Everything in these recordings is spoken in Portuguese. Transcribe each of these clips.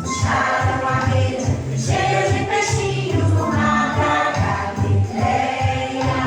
puxaram a rede, cheia de peixinhos no mar da Galileia.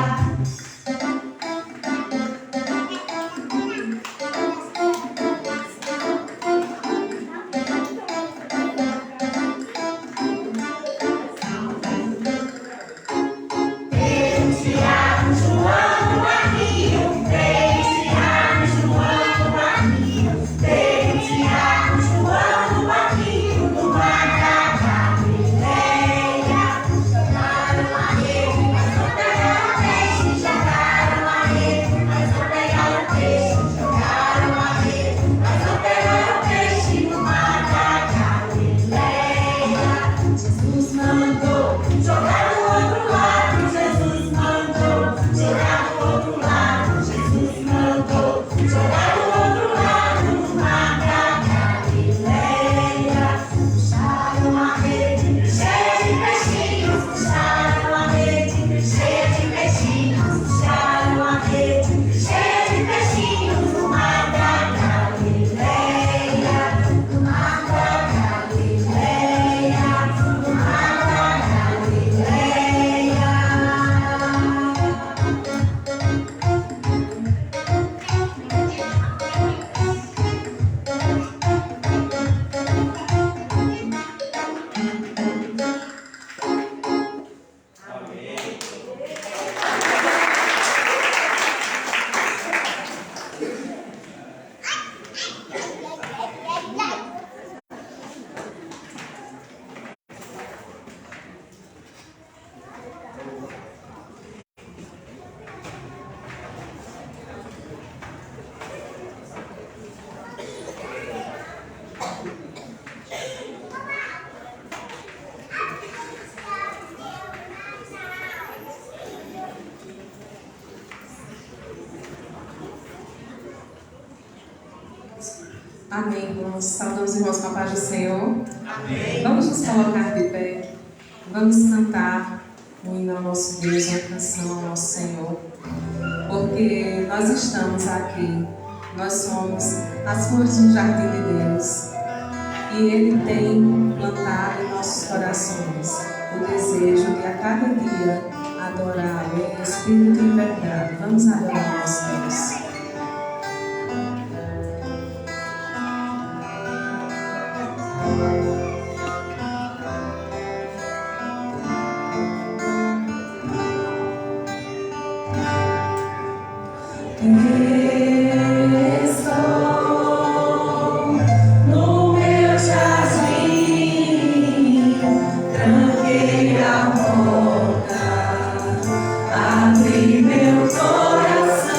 Pedro, Tiago, João no barquinho, Pedro, Tiago, João no barquinho, Pedro, Tiago, João no barquinho, no mar da Galileia. Jogaram a rede, mas não pegaram peixe. Jogaram a rede, mas não pegaram peixe. Jogaram a rede, mas não pegaram peixe no mar da Galileia. Jesus mandou jogar do outro lado. Jesus mandou jogar do outro lado. Jesus mandou jogar do outro lado no mar da Galileia. Puxaram a rede cheia de peixinhos. Puxaram a rede cheia de peixinhos. Puxaram a rede cheia de peixinhos no mar da Galileia. No mar da Galileia. No mar da Galileia. Amém, irmãos. Saudamos os irmãos com a paz do Senhor. Amém. Vamos nos colocar de pé. Vamos cantar o hino ao nosso Deus, uma canção ao nosso Senhor. Porque nós estamos aqui. Nós somos as flores do jardim de Deus. E Ele tem plantado em nossos corações o desejo de a cada dia adorá-lo em espírito e em verdade. Vamos adorar o nosso Deus. Estou no meu jardim, tranquei a porta, abri meu coração.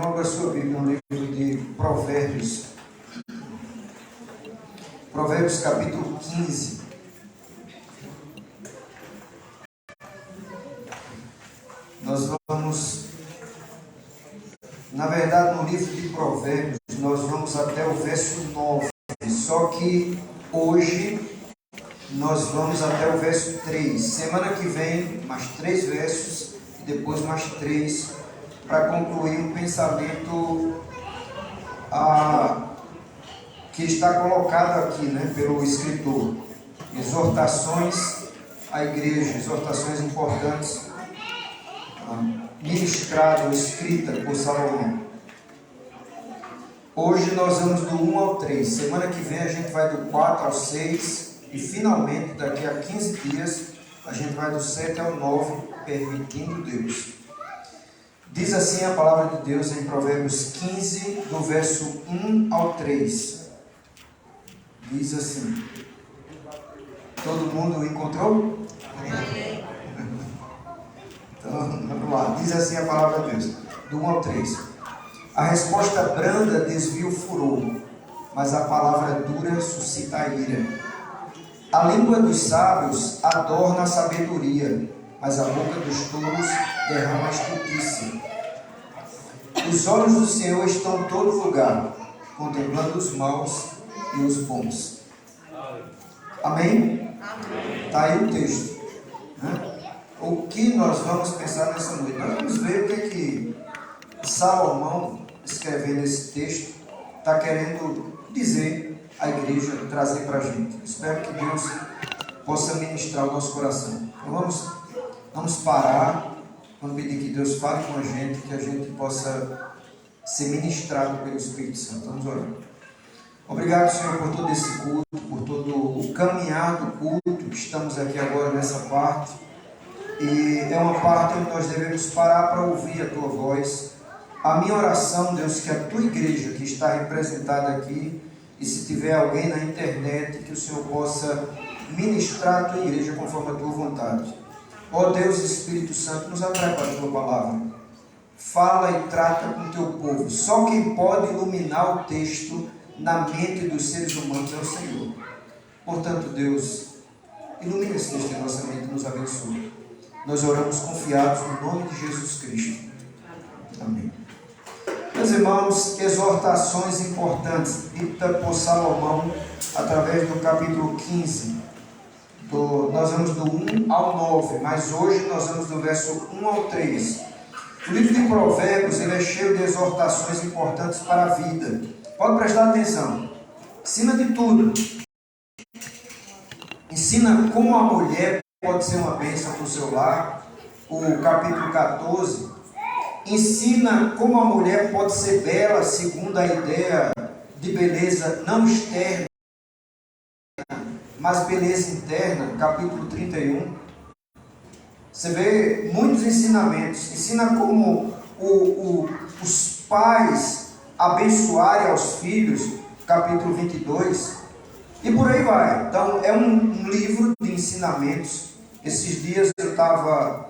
abra sua Bíblia no livro de Provérbios. Provérbios capítulo 15. Nós vamos, na verdade, no livro de Provérbios, nós vamos até o verso 9. Só que hoje nós vamos até o verso 3. Semana que vem, mais 3 versos e depois mais 3, para concluir um pensamento que está colocado aqui, né, pelo escritor. Exortações à igreja, exortações importantes, ministrado, escrita por Salomão. Hoje nós vamos do 1 ao 3. Semana que vem a gente vai do 4 ao 6. E finalmente, daqui a 15 dias, a gente vai do 7 ao 9, permitindo Deus. Diz assim a palavra de Deus em Provérbios 15, do verso 1 ao 3. Diz assim. Todo mundo encontrou? Amém. Então, vamos lá. Diz assim a palavra de Deus, do 1 ao 3. A resposta branda desvia o furor, mas a palavra dura suscita a ira. A língua dos sábios adorna a sabedoria, mas a boca dos tolos derrama a estultícia. Os olhos do Senhor estão em todo lugar, contemplando os maus e os bons. Amém? Está aí o texto. Né? O que nós vamos pensar nessa noite? Nós vamos ver o que Salomão, escrevendo esse texto, está querendo dizer à igreja, trazer para a gente. Espero que Deus possa ministrar o nosso coração. Então vamos parar, vamos pedir que Deus fale com a gente, que a gente possa ser ministrado pelo Espírito Santo. Vamos orar. Obrigado, Senhor, por todo esse culto, por todo o caminhar do culto. Estamos aqui agora nessa parte, e é uma parte onde nós devemos parar para ouvir a Tua voz. A minha oração, Deus, que a Tua igreja que está representada aqui, e se tiver alguém na internet, que o Senhor possa ministrar a Tua igreja conforme a Tua vontade. Ó Deus, Espírito Santo, nos atrai para a Tua palavra. Fala e trata com o Teu povo. Só quem pode iluminar o texto na mente dos seres humanos é o Senhor. Portanto, Deus, ilumina esse texto em nossa mente e nos abençoe. Nós oramos confiados no nome de Jesus Cristo. Amém. Meus irmãos, exortações importantes ditas por Salomão através do capítulo 15. Nós vamos do 1 ao 9, mas hoje nós vamos do verso 1 ao 3. O livro de Provérbios ele é cheio de exortações importantes para a vida. Pode prestar atenção. Acima de tudo, ensina como a mulher pode ser uma bênção para o seu lar. O capítulo 14 ensina como a mulher pode ser bela segundo a ideia de beleza não externa, mas beleza interna. Capítulo 31. Você vê muitos ensinamentos. Ensina como os pais abençoarem aos filhos. Capítulo 22. E por aí vai. Então é um livro de ensinamentos. Esses dias eu estava...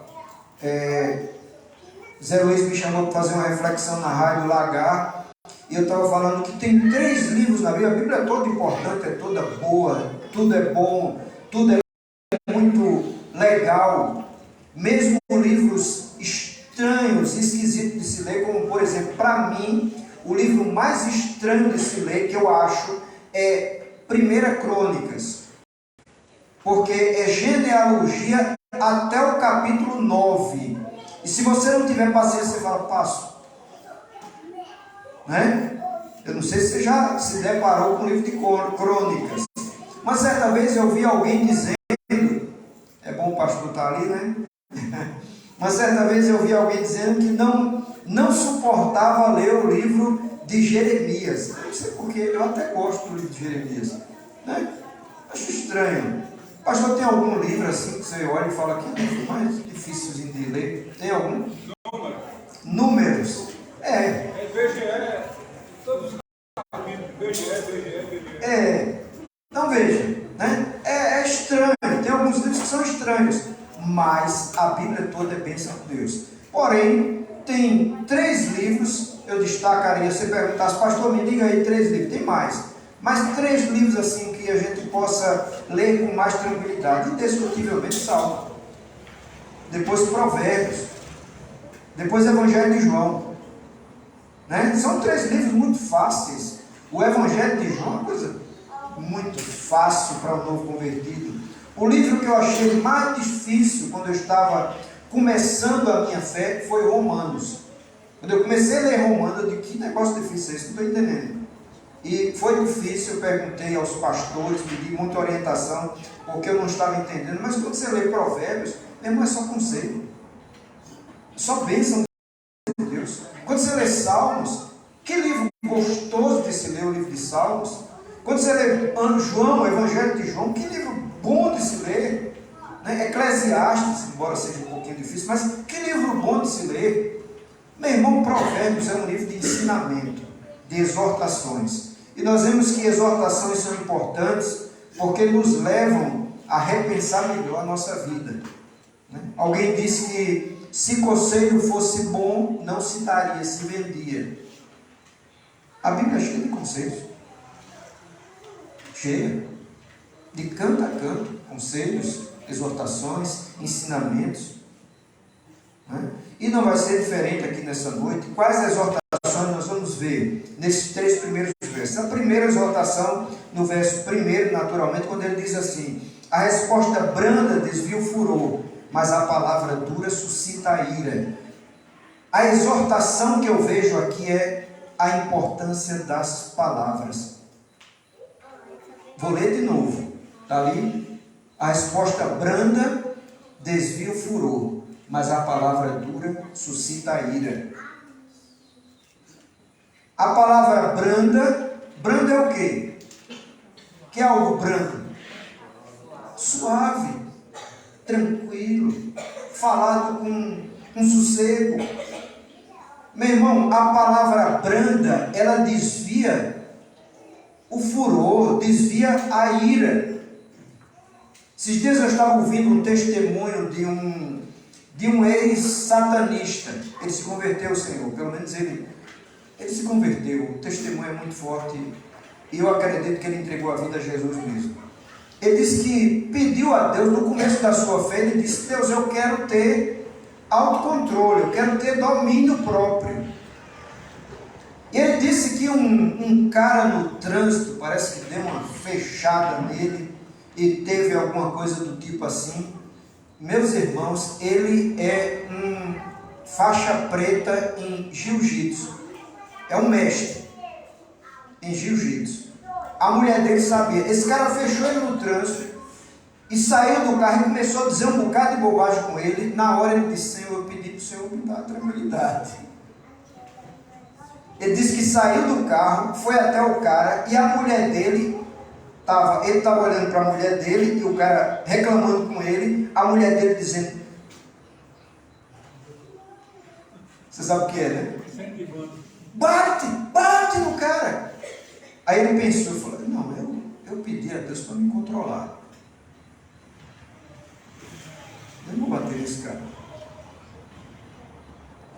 Zé Luiz me chamou para fazer uma reflexão na Rádio Lagar, e eu estava falando que tem 3 livros na Bíblia. A Bíblia é toda importante, é toda boa, tudo é bom, tudo é muito legal, mesmo livros estranhos, esquisitos de se ler, como por exemplo, para mim, o livro mais estranho de se ler, que eu acho, é 1 Crônicas, porque é genealogia até o capítulo 9. E se você não tiver paciência, você fala, passo. Né? Eu não sei se você já se deparou com o livro de crônicas. Mas certa vez eu vi alguém dizendo, é bom o pastor estar ali, né? Mas certa vez eu vi alguém dizendo que não suportava ler o livro de Jeremias. Eu não sei porquê, eu até gosto do livro de Jeremias. Né? Acho estranho. Pastor, tem algum livro assim que você olha e fala que é o livro mais difícil de ler? Tem algum? Números. BGE, todos os capítulos, BGE. Então veja, né? É estranho, tem alguns livros que são estranhos, mas a Bíblia toda é bênção de Deus. Porém, tem 3 livros, eu destacaria, se perguntasse, pastor, me diga aí 3 livros, tem mais, mas 3 livros assim que a gente possa ler com mais tranquilidade, indiscutivelmente Salmo, depois Provérbios, depois Evangelho de João, né? São 3 livros muito fáceis. O Evangelho de João é uma coisa muito fácil para um novo convertido. O livro que eu achei mais difícil quando eu estava começando a minha fé foi Romanos. Quando eu comecei a ler Romanos, eu digo, que negócio difícil é esse? Não estou entendendo. E foi difícil, eu perguntei aos pastores, pedi muita orientação, porque eu não estava entendendo. Mas quando você lê Provérbios, mesmo é só conselho, só bênção de Deus. Quando você lê Salmos, que livro gostoso de se ler o livro de Salmos. Quando você lê João, o Evangelho de João, que livro bom de se ler, né? Eclesiastes, embora seja um pouquinho difícil, mas que livro bom de se ler. Meu irmão, Provérbios é um livro de ensinamento, de exortações. E nós vemos que exortações são importantes porque nos levam a repensar melhor a nossa vida, né? Alguém disse que se conselho fosse bom, não se daria, se vendia. A Bíblia é cheia de conselhos, cheia, de canto a canto, conselhos, exortações, ensinamentos, né? E não vai ser diferente aqui nessa noite. Quais exortações nós vamos ver nesses 3 primeiros versos? A primeira exortação, no verso 1, naturalmente, quando ele diz assim: a resposta branda desvia o furor, mas a palavra dura suscita a ira. A exortação que eu vejo aqui é a importância das palavras. Vou ler de novo. Está ali? A resposta branda desvia o furor, mas a palavra dura suscita a ira. A palavra branda é o quê? Que é algo brando? Suave, tranquilo, falado com sossego. Meu irmão, a palavra branda, ela desvia o furor, desvia a ira. Esses dias eu estava ouvindo um testemunho de um ex-satanista. Ele se converteu ao Senhor, pelo menos ele se converteu. O testemunho é muito forte e eu acredito que ele entregou a vida a Jesus mesmo. Ele disse que pediu a Deus, no começo da sua fé, ele disse: Deus, eu quero ter autocontrole, eu quero ter domínio próprio. E ele disse que um cara no trânsito, parece que deu uma fechada nele e teve alguma coisa do tipo assim. Meus irmãos, ele é um faixa preta em jiu-jitsu, é um mestre em jiu-jitsu. A mulher dele sabia. Esse cara fechou ele no trânsito e saiu do carro e começou a dizer um bocado de bobagem com ele. Na hora ele disse: Senhor, eu pedi para o Senhor me dar tranquilidade. Ele disse que saiu do carro, foi até o cara e a mulher dele ele estava olhando para a mulher dele e o cara reclamando com ele, a mulher dele dizendo: você sabe o que é, né? Bate no cara. Aí ele pensou e falou: não, eu pedi a Deus para me controlar, eu não vou bater nesse cara.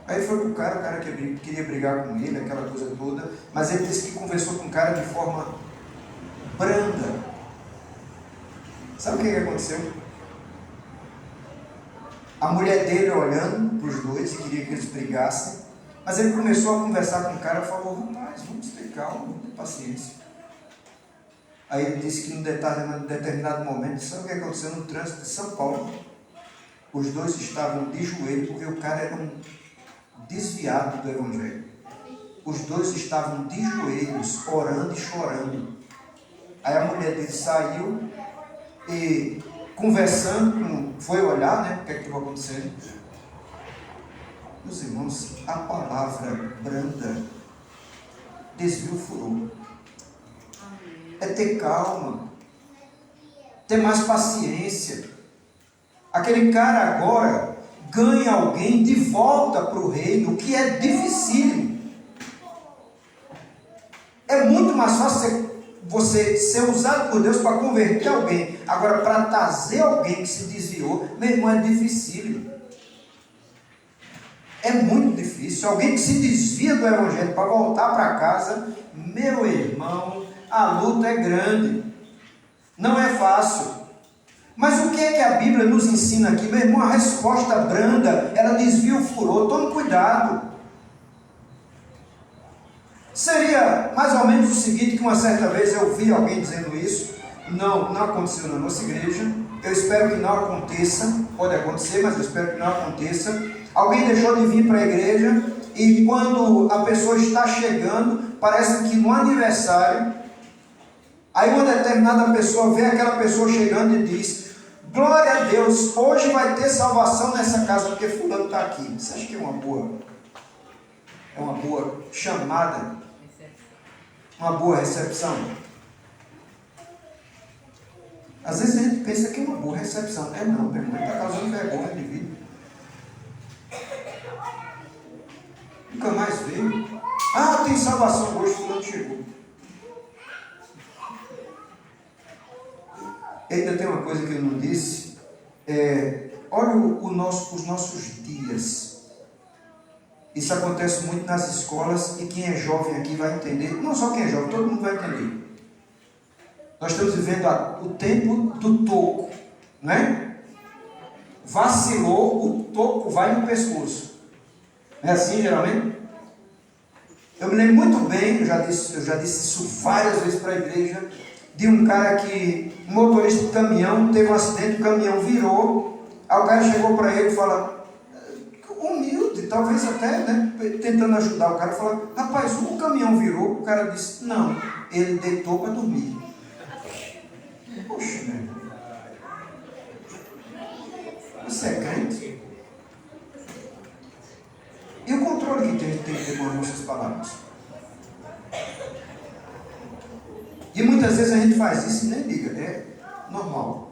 Aí foi pro cara, o cara queria brigar com ele, aquela coisa toda, mas ele disse que conversou com o cara de forma branda. Sabe o que aconteceu? A mulher dele olhando para os dois, queria que eles brigassem, mas ele começou a conversar com o cara e falou: rapaz, vamos ter calma, vamos ter paciência. Aí ele disse que num determinado momento, sabe o que aconteceu no trânsito de São Paulo? Os dois estavam de joelho, porque o cara era um desviado do Evangelho. Os dois estavam de joelhos, orando e chorando. Aí a mulher dele saiu e conversando, foi olhar, né, o que estava acontecendo. Meus irmãos, a palavra branda desvia o furor. É ter calma, ter mais paciência. Aquele cara agora ganha alguém de volta para o reino, que é dificílimo. É muito mais fácil você ser usado por Deus para converter alguém. Agora, para trazer alguém que se desviou, meu irmão, é dificílimo. É muito difícil. difícil. Alguém que se desvia do Evangelho para voltar para casa, meu irmão, a luta é grande. Não é fácil. Mas o que é que a Bíblia nos ensina aqui? Meu irmão, a resposta branda, ela desvia o furor. Tome cuidado. Seria mais ou menos o seguinte, que uma certa vez eu vi alguém dizendo isso. Não aconteceu na nossa igreja. Eu espero que não aconteça. Pode acontecer, mas eu espero que não aconteça. Alguém deixou de vir para a igreja e quando a pessoa está chegando, parece que no aniversário, aí uma determinada pessoa vê aquela pessoa chegando e diz: glória a Deus, hoje vai ter salvação nessa casa porque fulano está aqui. Você acha que é uma boa chamada? Uma boa recepção? Às vezes a gente pensa que é uma boa recepção. É não, meu irmão, está causando vergonha de vida. Nunca mais veio. Ah, tem salvação hoje, fulano chegou. E ainda tem uma coisa que eu não disse. Olha os nossos dias. Isso acontece muito nas escolas e quem é jovem aqui vai entender. Não só quem é jovem, todo mundo vai entender. Nós estamos vivendo o tempo do toco, né? Vacilou, o toco vai no pescoço. Não é assim geralmente? Eu me lembro muito bem, eu já disse isso várias vezes para a igreja, de um cara que, um motorista de caminhão, teve um acidente, o caminhão virou, aí o cara chegou para ele e fala, humilde, talvez até, né, tentando ajudar o cara, fala: rapaz, o caminhão virou. O cara disse: não, ele deitou para dormir. Poxa, né? Você é crente? E o controle que tem que ter com as nossas palavras? E muitas vezes a gente faz isso e nem liga, é normal.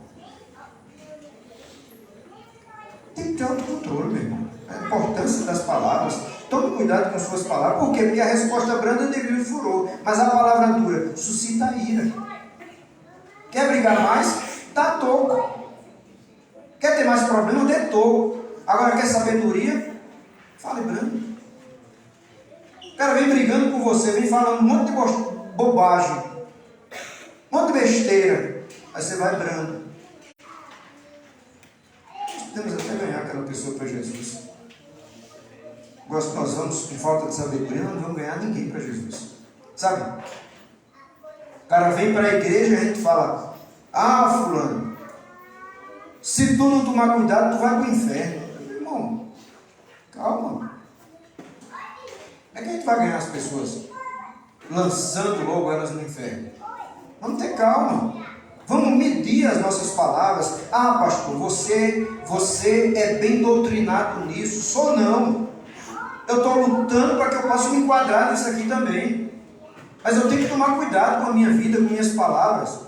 Tem que ter autocontrole, meu irmão. A importância das palavras. Tome cuidado com suas palavras. Por quê? Porque a resposta branda devia furor, mas a palavra dura suscita ira. Quer brigar mais? Dá toco. Quer ter mais problema? Dê toco. Agora quer sabedoria? Fale brando. O cara vem brigando com você, vem falando um monte de bobagem, um monte de besteira. Aí você vai brando. Podemos até ganhar aquela pessoa para Jesus. Agora, se nós vamos com falta de sabedoria, nós não vamos ganhar ninguém para Jesus. Sabe? O cara vem para a igreja e a gente fala: ah, fulano, se tu não tomar cuidado, tu vai para o inferno. Meu irmão, calma. Como é que a gente vai ganhar as pessoas? Lançando logo elas no inferno. Vamos ter calma. Vamos medir as nossas palavras. Ah, pastor, você é bem doutrinado nisso. Sou não. Eu estou lutando para que eu possa me enquadrar nisso aqui também. Mas eu tenho que tomar cuidado com a minha vida, com minhas palavras.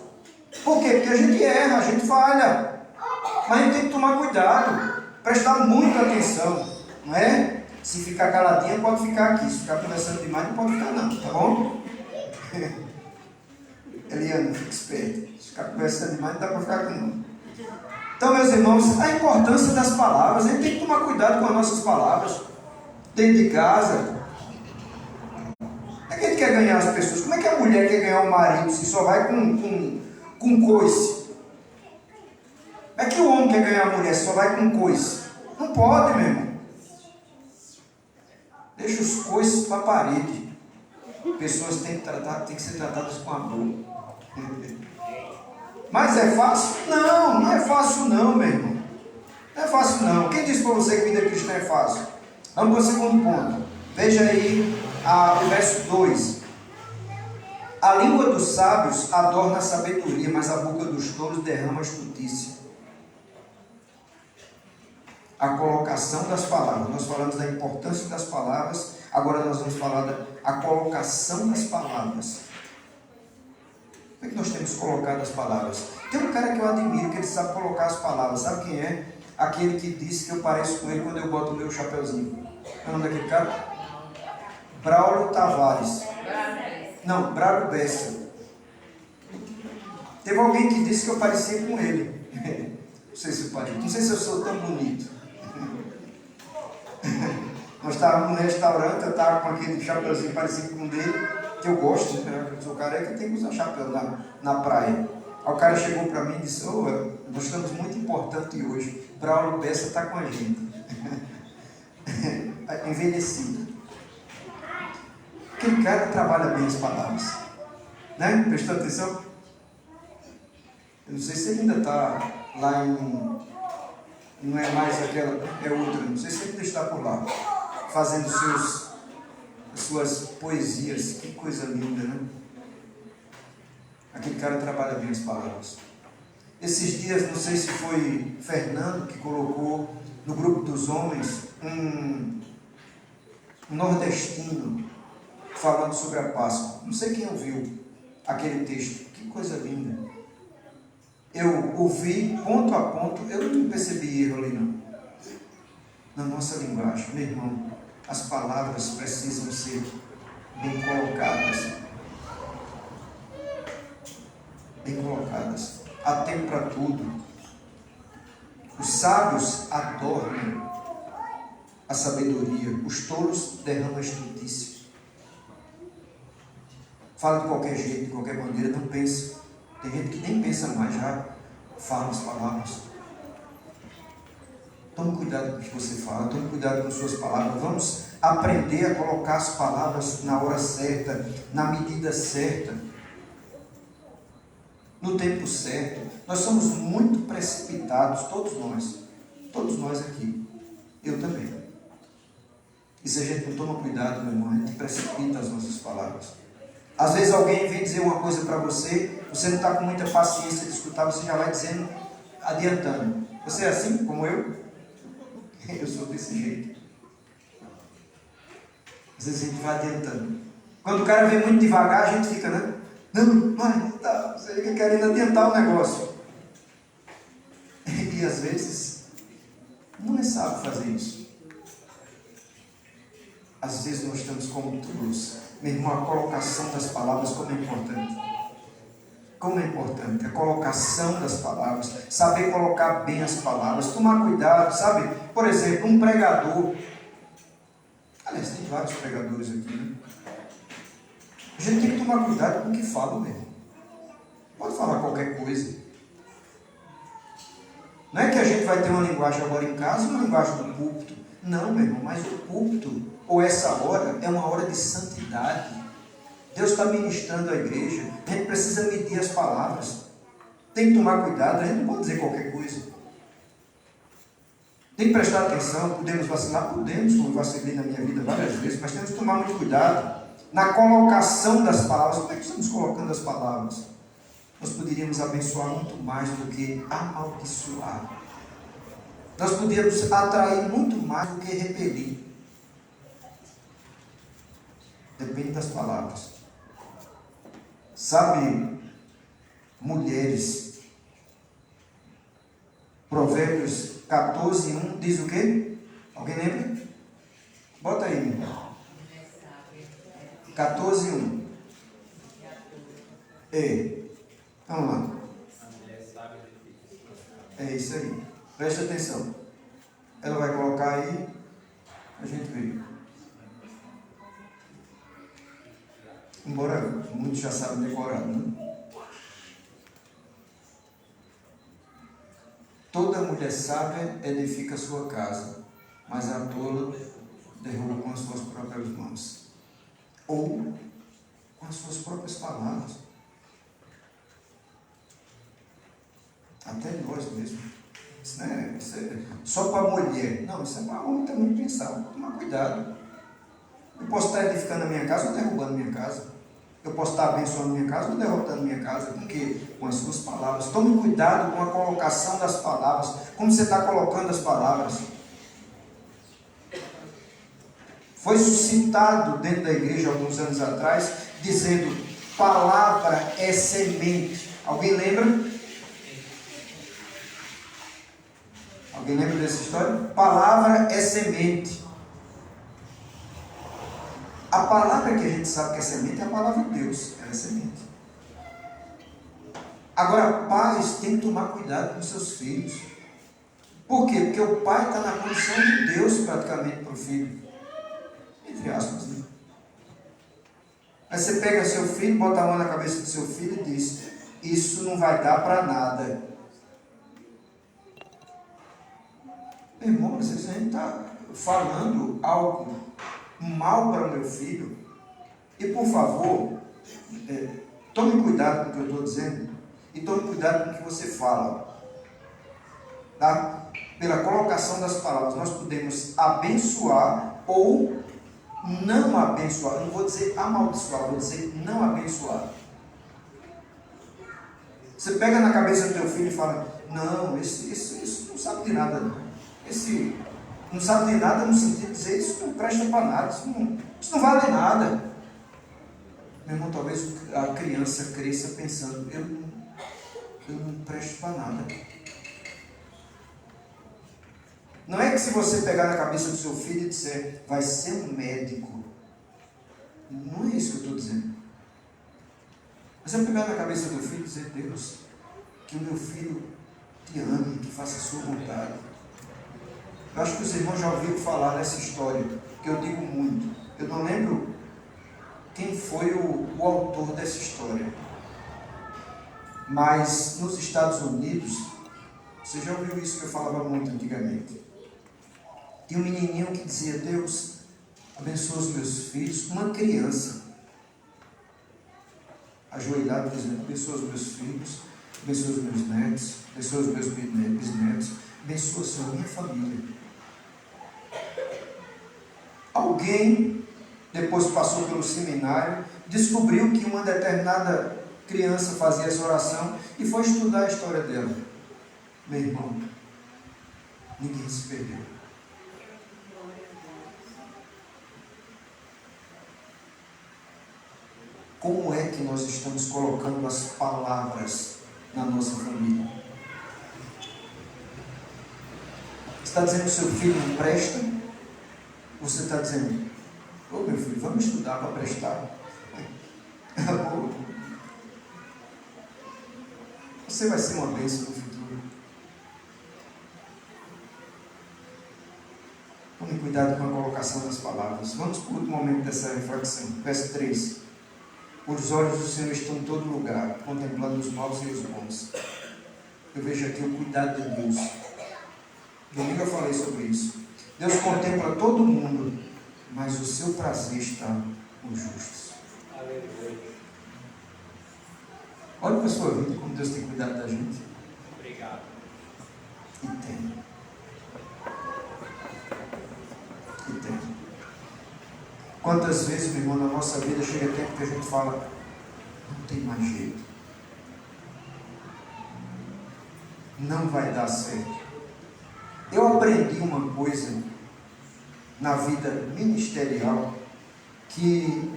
Por quê? Porque a gente erra, a gente falha. Mas a gente tem que tomar cuidado, prestar muita atenção, não é? Se ficar caladinha, pode ficar aqui. Se ficar conversando demais, não pode ficar não, tá bom? Eliana, fica esperto. Se ficar conversando demais, não dá para ficar aqui não. Então, meus irmãos, a importância das palavras. A gente tem que tomar cuidado com as nossas palavras. Dentro de casa. Como é que a gente quer ganhar as pessoas? Como é que a mulher quer ganhar o marido se só vai com coice? Como é que o homem quer ganhar a mulher se só vai com coice? Não pode, meu irmão. Deixa os coices para a parede. Pessoas têm que ser tratadas com amor. Mas é fácil? Não, não é fácil não, meu irmão. Não é fácil não. Quem disse para você que vida cristã é fácil? Vamos para o segundo ponto. Veja aí o verso 2. A língua dos sábios adorna a sabedoria, mas a boca dos tolos derrama a estultícia. A colocação das palavras. Nós falamos da importância das palavras, agora nós vamos falar da colocação das palavras. Como é que nós temos colocado as palavras? Tem um cara que eu admiro, que ele sabe colocar as palavras. Sabe quem é? Aquele que disse que eu pareço com ele quando eu boto o meu chapeuzinho. É o nome daquele cara? Braulio Tavares. Não, Braulio Bessa. Teve alguém que disse que eu parecia com ele. Não sei se eu sou tão bonito. Nós estávamos num restaurante, eu estava com aquele chapeuzinho parecido com o dele, que eu gosto, né? Eu sou careca, eu tenho que usar chapéu na praia. Aí o cara chegou para mim e disse, nós estamos muito importantes hoje, Braulio Bessa está com a gente. Envelhecido. Aquele cara trabalha bem as palavras. Né? Prestou atenção? Eu não sei se ele ainda está lá em... Não é mais aquela, é outra. Não sei se ele ainda está por lá, fazendo suas poesias. Que coisa linda, né? Aquele cara trabalha bem as palavras. Esses dias, não sei se foi Fernando que colocou no grupo dos homens um nordestino falando sobre a Páscoa. Não sei quem ouviu aquele texto. Que coisa linda. Eu ouvi ponto a ponto, eu não percebi erro ali não. Na nossa linguagem, meu irmão, as palavras precisam ser bem colocadas. Bem colocadas. Há tempo para tudo. Os sábios adornam a sabedoria, os tolos derramam a estultícia. Fala de qualquer jeito, de qualquer maneira, não pensa. Tem gente que nem pensa mais, já fala as palavras. Tome cuidado com o que você fala, tome cuidado com suas palavras. Vamos aprender a colocar as palavras na hora certa, na medida certa, no tempo certo. Nós somos muito precipitados, todos nós aqui, eu também. E se a gente não toma cuidado, meu irmão, a gente precipita as nossas palavras. Às vezes alguém vem dizer uma coisa para você, você não está com muita paciência de escutar, você já vai dizendo, adiantando. Você é assim como eu? Eu sou desse jeito. Às vezes a gente vai adiantando. Quando o cara vem muito devagar, a gente fica, né? Não, tá, você fica querendo adiantar o negócio. E às vezes, não é sábio fazer isso. Às vezes nós estamos como tolos. Meu irmão, a colocação das palavras, como é importante. Como é importante a colocação das palavras, saber colocar bem as palavras, tomar cuidado, sabe? Por exemplo, um pregador. Aliás, tem vários pregadores aqui, né? A gente tem que tomar cuidado com o que fala mesmo. Pode falar qualquer coisa. Não é que a gente vai ter uma linguagem agora em casa, uma linguagem do púlpito. Não, meu irmão, mas o púlpito, ou essa hora, é uma hora de santidade. Deus está ministrando a igreja. A gente precisa medir as palavras. Tem que tomar cuidado, a gente não pode dizer qualquer coisa. Tem que prestar atenção. Podemos vacilar? Podemos, como eu vacilei na minha vida várias vezes, mas temos que tomar muito cuidado na colocação das palavras. Como é que estamos colocando as palavras? Nós poderíamos abençoar muito mais do que amaldiçoar. Nós poderíamos atrair muito mais do que repelir. Depende das palavras. Sabe, mulheres, Provérbios 14:1 diz o quê? Alguém lembra? Bota aí, meu irmão. 14:1. Vamos lá. É isso aí. Preste atenção. Ela vai colocar aí, a gente vê. Embora muitos já sabem decorar, né? Toda mulher sábia edifica sua casa, mas a tola derruba com as suas próprias mãos. Ou com as suas próprias palavras. Até nós mesmos. Isso não é só para mulher. Não, isso é para homem também pensar. Tomar cuidado. Eu posso estar edificando a minha casa ou derrubando a minha casa. Eu posso estar abençoando a minha casa ou derrotando a minha casa. Com quê? Com as suas palavras. Tome cuidado com a colocação das palavras. Como você está colocando as palavras. Foi suscitado dentro da igreja alguns anos atrás, dizendo, palavra é semente. Alguém lembra? Alguém lembra dessa história? Palavra é semente. A palavra que a gente sabe que é semente é a palavra de Deus. Ela é semente. Agora, pais têm que tomar cuidado com seus filhos. Por quê? Porque o pai está na condição de Deus praticamente para o filho. entre aspas, né? Aí você pega seu filho, bota a mão na cabeça do seu filho e diz: isso não vai dar para nada. Meu irmão, às vezes a gente está falando algo mal para o meu filho. E por favor, tome cuidado com o que eu estou dizendo. E tome cuidado com o que você fala. Tá? Pela colocação das palavras, nós podemos abençoar ou não abençoar. Eu não vou dizer amaldiçoar, vou dizer não abençoar. Você pega na cabeça do teu filho e fala: não, esse não sabe de nada, não. Esse não sabe de nada no sentido de dizer: isso não presta para nada, isso não vale nada. Meu irmão, talvez a criança cresça pensando: eu não presto para nada. Não é que se você pegar na cabeça do seu filho e disser: vai ser um médico. Não é isso que eu estou dizendo. Mas é pegar na cabeça do filho e dizer: Deus, que o meu filho te ame, que faça a sua vontade. Eu acho que os irmãos já ouviram falar dessa história, que eu digo muito. Eu não lembro quem foi o autor dessa história. Mas nos Estados Unidos, você já ouviu isso que eu falava muito antigamente. Tinha um menininho que dizia: Deus, abençoa os meus filhos. Uma criança ajoelhado dizendo: abençoa os meus filhos, abençoa os meus netos, abençoa os meus bisnetos, abençoa, Senhor, a minha família. Alguém, depois passou pelo seminário, descobriu que uma determinada criança fazia essa oração e foi estudar a história dela. Meu irmão, ninguém se perdeu. Como é que nós estamos colocando as palavras na nossa família? Você está dizendo que o seu filho não presta? Você está dizendo: ô meu filho, vamos estudar para prestar? Você vai ser uma bênção no futuro. Tome cuidado com a colocação das palavras. Vamos para o último momento dessa reflexão. Verso 3. Os olhos do Senhor estão em todo lugar, contemplando os maus e os bons. Eu vejo aqui o cuidado de Deus. Domingo eu falei sobre isso. Deus contempla todo mundo, mas o seu prazer está nos justos. Olha para a sua vida, como Deus tem cuidado da gente. Obrigado. E tem. E tem. Quantas vezes, meu irmão, na nossa vida chega tempo que a gente fala: não tem mais jeito. Não vai dar certo. Eu aprendi uma coisa na vida ministerial que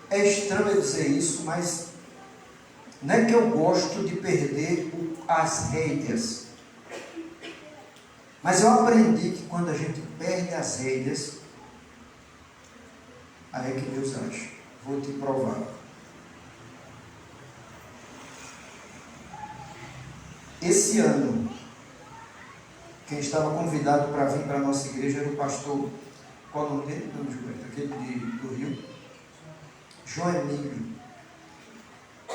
é estranho eu dizer isso, mas não é que eu gosto de perder as rédeas. Mas eu aprendi que quando a gente perde as rédeas, aí é que Deus age. Vou te provar. Esse ano, quem estava convidado para vir para a nossa igreja era o pastor, qual o nome dele? Não, Gilberto, aquele do Rio, João Emílio.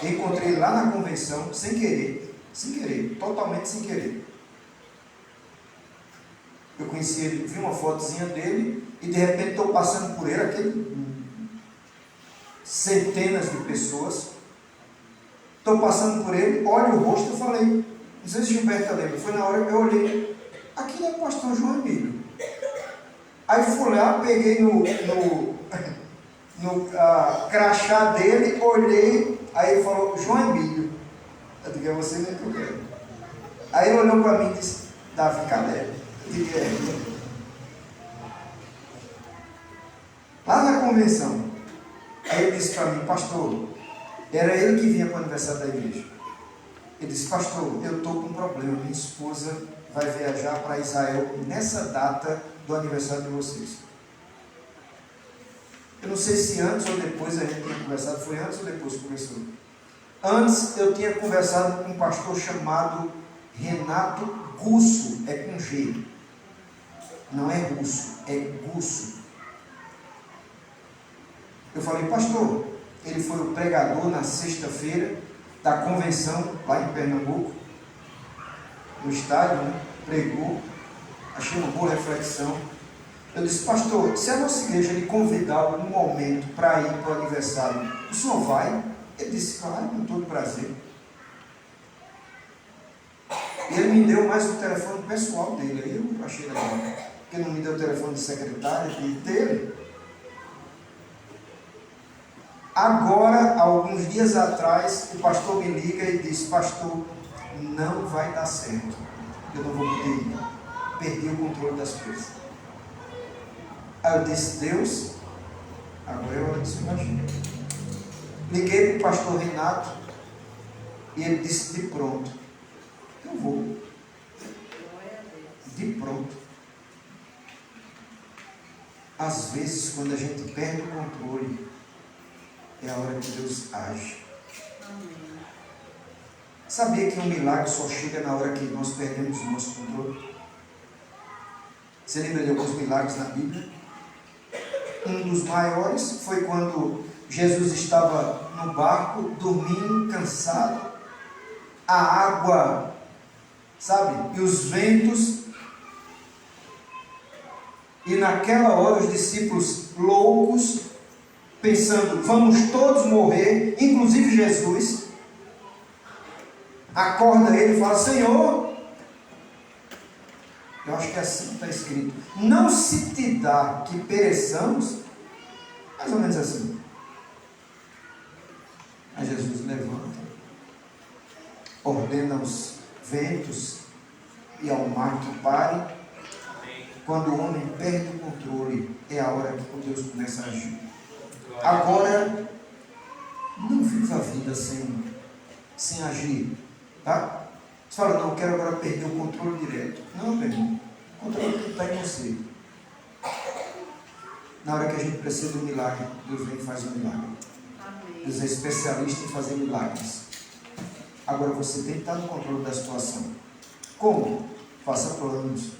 Encontrei lá na convenção, sem querer, totalmente sem querer. Eu conheci ele, vi uma fotozinha dele e de repente estou passando por ele, centenas de pessoas. Estou passando por ele, olho o rosto e falei: não sei se Gilberto lembra, foi na hora que eu olhei, aqui é o pastor João Emílio. Aí fui lá, peguei no crachá dele, olhei, aí ele falou: João Emílio. Eu digo: é você mesmo que eu quero. Aí ele olhou para mim e disse: Davi Caleb. Eu digo: é. Lá na convenção, aí ele disse para mim: pastor, era ele que vinha para o aniversário da igreja. Ele disse: pastor, eu estou com um problema, minha esposa vai viajar para Israel nessa data do aniversário de vocês. Eu não sei se antes ou depois a gente tinha conversado, foi antes ou depois que começou? Antes eu tinha conversado com um pastor chamado Renato Gusso, é com G, não é russo, é Gusso. Eu falei, pastor, ele foi o pregador na sexta-feira da convenção lá em Pernambuco, no estádio, né? Pregou, achei uma boa reflexão. Eu disse, pastor, se a nossa igreja lhe convidar algum momento para ir para o aniversário, o senhor vai? Ele disse, claro, com todo prazer. E ele me deu mais o telefone pessoal dele, aí eu achei legal, porque não me deu o telefone de secretária dele. Agora, alguns dias atrás, o pastor me liga e diz, pastor, não vai dar certo, eu não vou poder ir, perdi o controle das coisas. Aí eu disse, Deus, agora é hora de se imaginar. Liguei para o pastor Renato e ele disse, de pronto, eu vou. De pronto. Às vezes, quando a gente perde o controle, é a hora que Deus age. Sabia que um milagre só chega na hora que nós perdemos o nosso controle? Você lembra de alguns milagres na Bíblia? Um dos maiores foi quando Jesus estava no barco, dormindo, cansado, a água, sabe, e os ventos, e naquela hora os discípulos loucos, pensando, vamos todos morrer, inclusive Jesus, acorda ele e fala, Senhor, eu acho que assim está escrito, não se te dá que pereçamos, mais ou menos assim. Aí Jesus levanta, ordena os ventos e ao mar que pare. Quando o homem perde o controle, é a hora que Deus começa a agir. Agora, não viva a vida sem agir, tá? Você fala, não, eu quero agora perder o controle direto. Não, meu irmão, o controle está em você. Na hora que a gente precisa de um milagre, Deus vem e faz um milagre. Deus é especialista em fazer milagres. Agora você tem que estar no controle da situação. Como? Faça planos.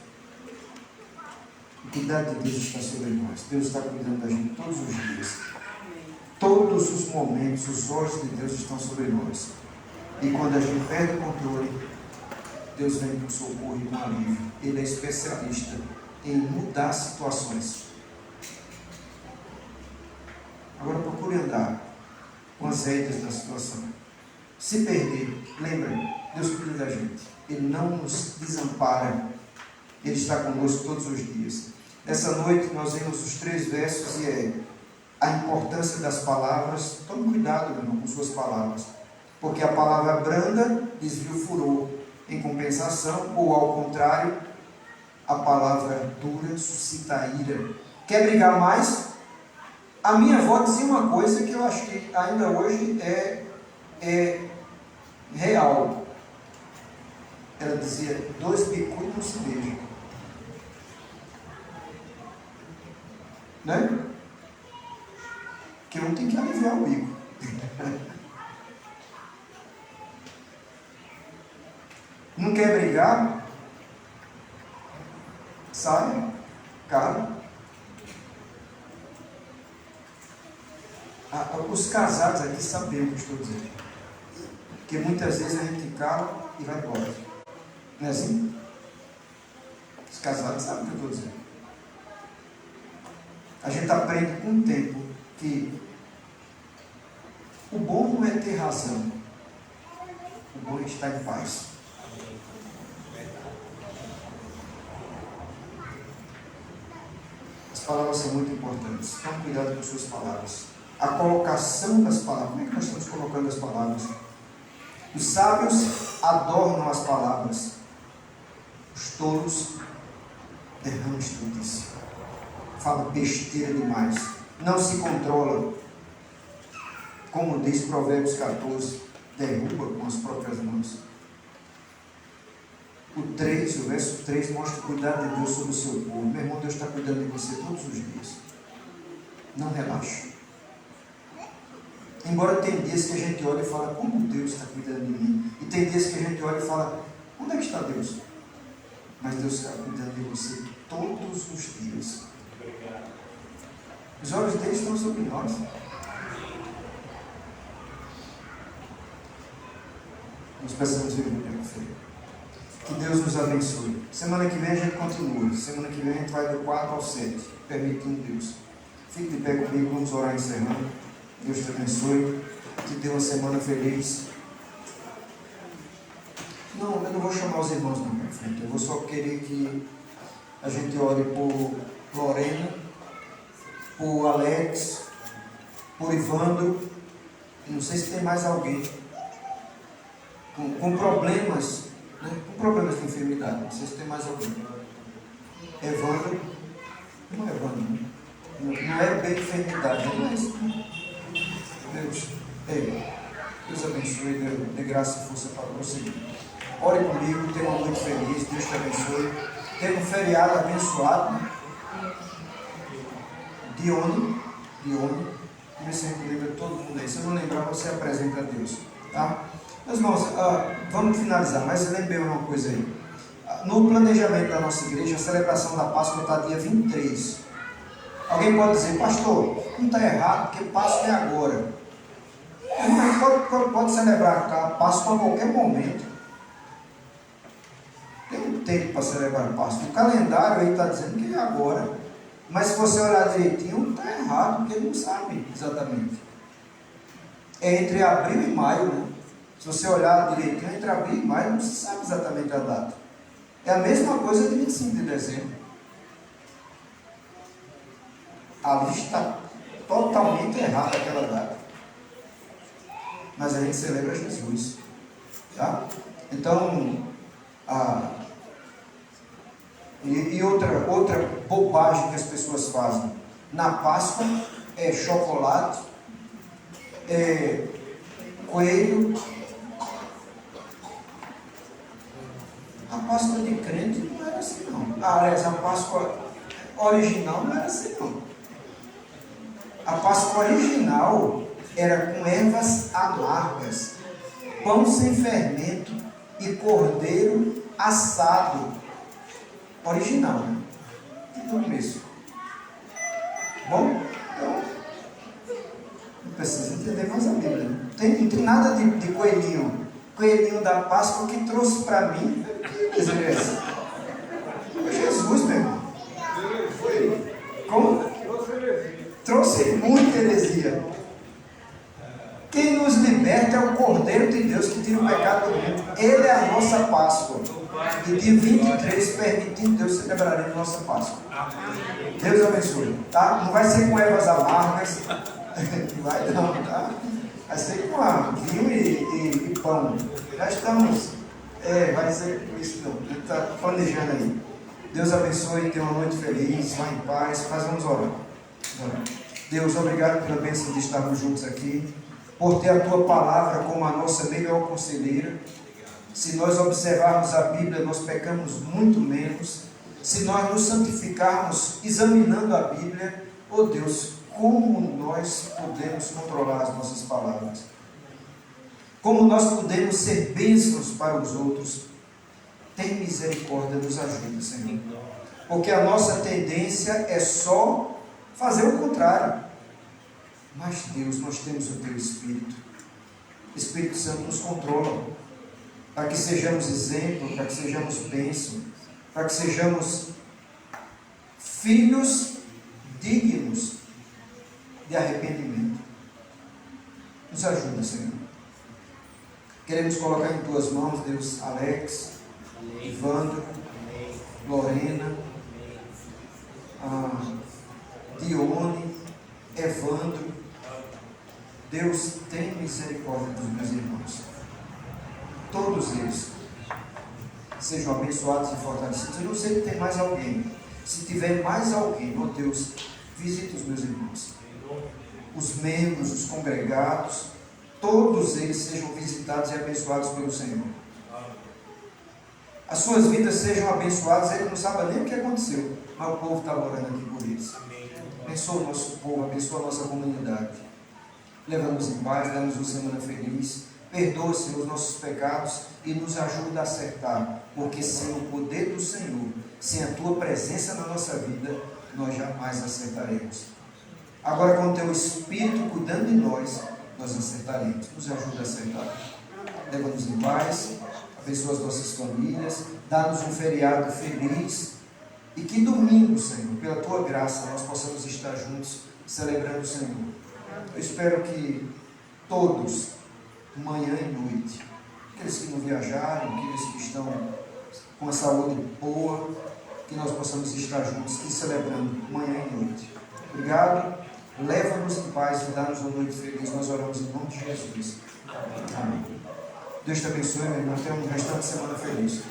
O cuidado de Deus está sobre nós. Deus está cuidando da gente todos os dias. Todos os momentos, os olhos de Deus estão sobre nós. E quando a gente perde o controle, Deus vem com socorro e com alívio. Ele é especialista em mudar situações. Agora procure andar com as rédeas da situação. Se perder, lembra, Deus cuida da gente. Ele não nos desampara. Ele está conosco todos os dias. Nessa noite nós vemos os 3 versos e é a importância das palavras. Tome cuidado, meu irmão, com suas palavras. Porque a palavra branda desvia o furor. Em compensação, ou ao contrário, a palavra dura suscita a ira. Quer brigar mais? A minha avó dizia uma coisa que eu acho que ainda hoje é real. Ela dizia, 2 bicudos não se beijam. Né? Que um tem que aliviar o bico. Não quer brigar? Sai, cala. Os casados aqui sabem o que eu estou dizendo. Porque muitas vezes a gente cala e vai embora. Não é assim? Os casados sabem o que eu estou dizendo. A gente aprende com o tempo que o bom não é ter razão. O bom é estar em paz. As palavras são muito importantes. Tome cuidado com suas palavras. A colocação das palavras. Como é que nós estamos colocando as palavras? Os sábios adornam as palavras. Os tolos derramam estudios. Fala besteira demais. Não se controla. Como diz Provérbios 14, derruba com as próprias mãos. O verso 3 mostra o cuidado de Deus sobre o seu povo. Meu irmão, Deus está cuidando de você todos os dias. Não relaxe. Embora tem dias que a gente olha e fala, como Deus está cuidando de mim? E tem dias que a gente olha e fala, onde é que está Deus? Mas Deus está cuidando de você todos os dias. Os olhos dele estão sobre nós. Nós precisamos viver pela fé. Que Deus nos abençoe. Semana que vem a gente continua. Semana que vem a gente vai do 4 ao 7, permitindo Deus. Fique de pé comigo, vamos orar encerrando. Deus te abençoe. Te dê uma semana feliz. Não, eu não vou chamar os irmãos não para frente. Eu vou só querer que a gente ore por Lorena, por Alex, por Ivandro. Não sei se tem mais alguém com problemas, né? Com problemas de enfermidade. Não sei se tem mais alguém. Evandro, não é Evandro, não é bem enfermidade, mas Deus abençoe, dê graça e força para você. Ore comigo, tenha uma noite feliz, Deus te abençoe. Tenha um feriado abençoado, né? Dione, me sempre lembra todo mundo aí. Se eu não lembrar, você apresenta a Deus, tá? Meus irmãos, vamos finalizar, mas lembrei uma coisa aí. No planejamento da nossa igreja, a celebração da Páscoa está dia 23. Alguém pode dizer, pastor, não está errado, porque Páscoa é agora. Pode celebrar a Páscoa a qualquer momento. Tem um tempo para celebrar a Páscoa. O calendário aí está dizendo que é agora. Mas se você olhar direitinho, não está errado, porque ele não sabe exatamente. É entre abril e maio, né? Se você olhar direitinho, entre abril e maio, não se sabe exatamente a data. É a mesma coisa de 25 de dezembro. A lista está totalmente errada aquela data. Mas a gente celebra Jesus. Tá? Então, e outra bobagem que as pessoas fazem. Na Páscoa é chocolate, é coelho. A Páscoa de crente não era assim não. Aliás, a Páscoa original não era assim não. A Páscoa original era com ervas amargas, pão sem fermento e cordeiro assado. Original, né? Tudo isso. Bom, então não precisa entender mais a Bíblia. Não tem nada de coelhinho. Coelhinho da Páscoa que trouxe para mim. Que desejo. Foi Jesus, meu irmão. Como? Trouxe muita heresia. Quem nos liberta é o Cordeiro de Deus que tira o pecado do mundo. Ele é a nossa Páscoa. E dia 23, permitindo Deus, celebraremos nossa Páscoa. Deus abençoe. Tá? Não vai ser com ervas amargas. Não vai não, tá? Vai ser com vinho e pão. Já estamos. Vai ser com isso não. A gente está planejando aí. Deus abençoe, tenha uma noite feliz, vá em paz. Mas vamos orar. Deus, obrigado pela bênção de estarmos juntos aqui, por ter a tua palavra como a nossa melhor conselheira. Se nós observarmos a Bíblia, nós pecamos muito menos. Se nós nos santificarmos examinando a Bíblia, oh Deus, como nós podemos controlar as nossas palavras? Como nós podemos ser bênçãos para os outros? Tem misericórdia, nos ajuda, Senhor. Porque a nossa tendência é só fazer o contrário. Mas Deus, nós temos o Teu Espírito. O Espírito Santo nos controla, para que sejamos exemplo, para que sejamos bênção, para que sejamos filhos dignos de arrependimento. Nos ajuda, Senhor. Queremos colocar em Tuas mãos, Deus, Alex, Ivandro, Lorena, Dione, Evandro. Deus, tem misericórdia dos meus irmãos. Todos eles sejam abençoados e fortalecidos. Eu não sei se tem mais alguém. Se tiver mais alguém, ó Deus, visite os meus irmãos. Os membros, os congregados, todos eles sejam visitados e abençoados pelo Senhor. As suas vidas sejam abençoadas. Ele não sabe nem o que aconteceu, mas o povo está orando aqui por eles. Abençoa o nosso povo, abençoa a nossa comunidade. Leva-nos em paz, dá-nos uma semana feliz. Perdoa, Senhor, os nossos pecados e nos ajuda a acertar, porque sem o poder do Senhor, sem a Tua presença na nossa vida, nós jamais acertaremos. Agora, com o Teu Espírito cuidando de nós, nós acertaremos. Nos ajuda a acertar. Leva-nos em paz, abençoa as nossas famílias, dá-nos um feriado feliz e que domingo, Senhor, pela Tua graça, nós possamos estar juntos celebrando o Senhor. Eu espero que todos, manhã e noite, aqueles que não viajaram, aqueles que estão com a saúde boa, que nós possamos estar juntos e celebrando manhã e noite. Obrigado, leva-nos em paz e dá-nos uma noite feliz. Nós oramos em nome de Jesus. Amém. Deus te abençoe, meu irmão. Tenha um restante de semana feliz.